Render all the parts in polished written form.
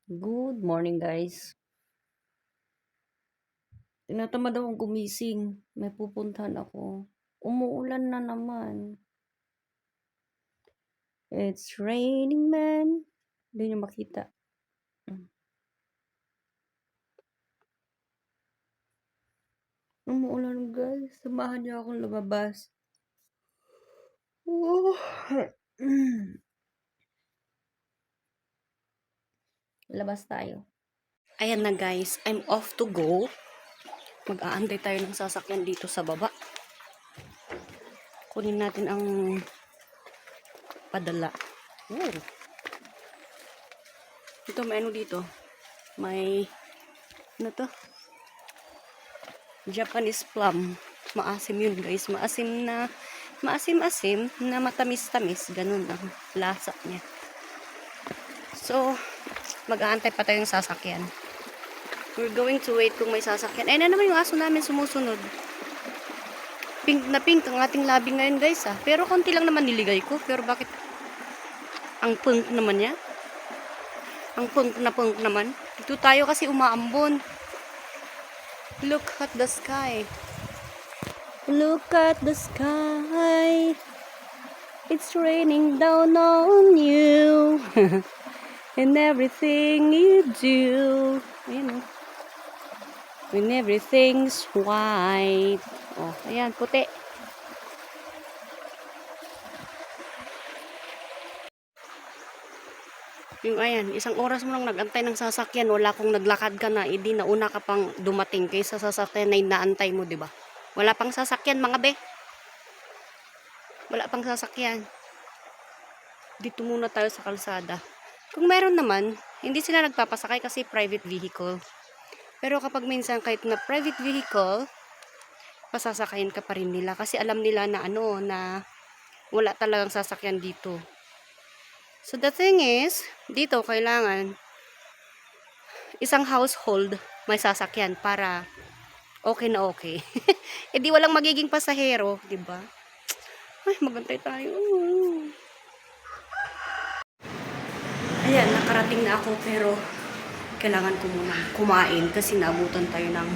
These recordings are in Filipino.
Good morning, guys. Tinatamad akong gumising. May pupuntahan ako. Umuulan na naman. It's raining, man. Hindi niyo makita. Umuulan, guys. Samahan niyo akong lumabas. Oh. Labas tayo. Ayan na, guys. I'm off to go. Mag-aantay tayo ng sasakyan dito sa baba. Kunin natin ang padala. Oh. Ito, may ano dito. May, ano to? Japanese plum. Maasim yun, guys. Maasim na, maasim-asim na matamis-tamis. Ganun ang lasa niya. So, mag-aantay pa tayong sasakyan. We're going to wait kung may sasakyan. Ay na naman yung aso namin sumusunod. Pink na pink ang ating labi ngayon, guys, ah. Pero konti lang naman niligay ko. Pero bakit ang punk naman niya? Ang punk naman. Dito tayo kasi umaambon. Look at the sky. Look at the sky. It's raining down on you. And everything you do. Ayan, oh. When everything's white. Oh, ayan, puti. Yung ayan, isang oras mo lang nag-antay ng sasakyan, wala kung naglakad ka na, edi nauna ka pang dumating kaysa sasakyan na inaantay mo, di ba? Wala pang sasakyan, mga be. Wala pang sasakyan. Dito muna tayo sa kalsada. Kung meron naman, hindi sila nagpapasakay kasi private vehicle. Pero kapag minsan kahit na private vehicle, pasasakayin ka pa rin nila kasi alam nila na ano, na wala talagang sasakyan dito. So the thing is, dito kailangan isang household may sasakyan para okay na okay. E di walang magiging pasahero, di ba? Ay, magantay tayo. Ayan, nakarating na ako pero kailangan ko muna kumain kasi naabutan tayo ng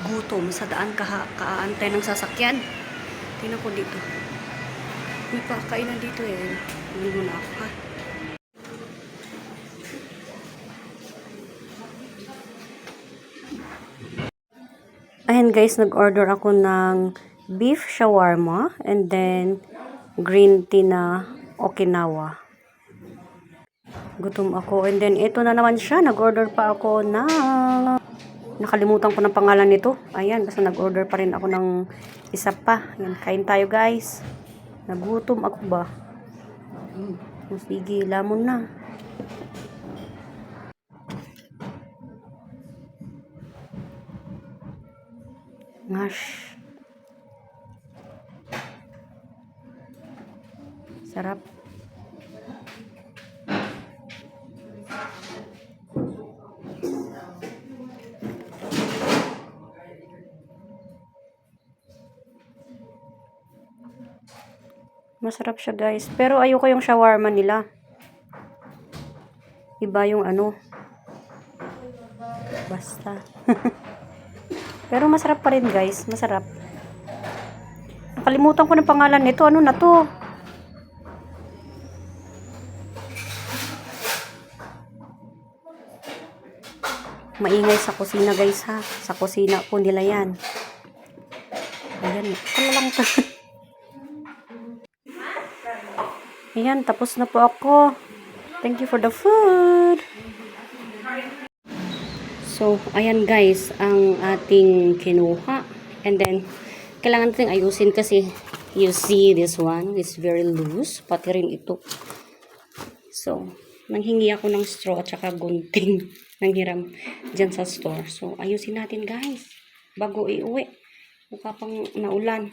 gutom sa daan kaantay ng sasakyan. Tingnan ko dito. May pakainan dito eh. Hindi muna ako, ha. Ayan, guys, nag-order ako ng beef shawarma and then green tea na Okinawa. Gutom ako. And then ito na naman siya. Nag-order pa ako ng... Nakalimutan ko ng pangalan nito. Ayan, basta nag-order pa rin ako ng isa pa. Ayan, kain tayo, guys. Nagutom ako ba? Sige, lamon na. Gosh. Sarap. Masarap siya, guys. Pero ayoko yung shawarma nila. Iba yung ano. Basta. Pero masarap pa rin, guys. Masarap. Nakalimutan ko ng pangalan nito. Ano na to? Maingay sa kusina, guys, ha. Sa kusina po nila yan. Ayan. Ano lang to? Ayan, tapos na po ako. Thank you for the food. So, ayan, guys, ang ating kinuha. And then, kailangan natin ayusin kasi you see this one is very loose. Pati rin ito. So, nanghingi ako ng straw at saka gunting ng hiram dyan sa store. So, ayusin natin, guys. Bago iuwi. Mukha pang naulan.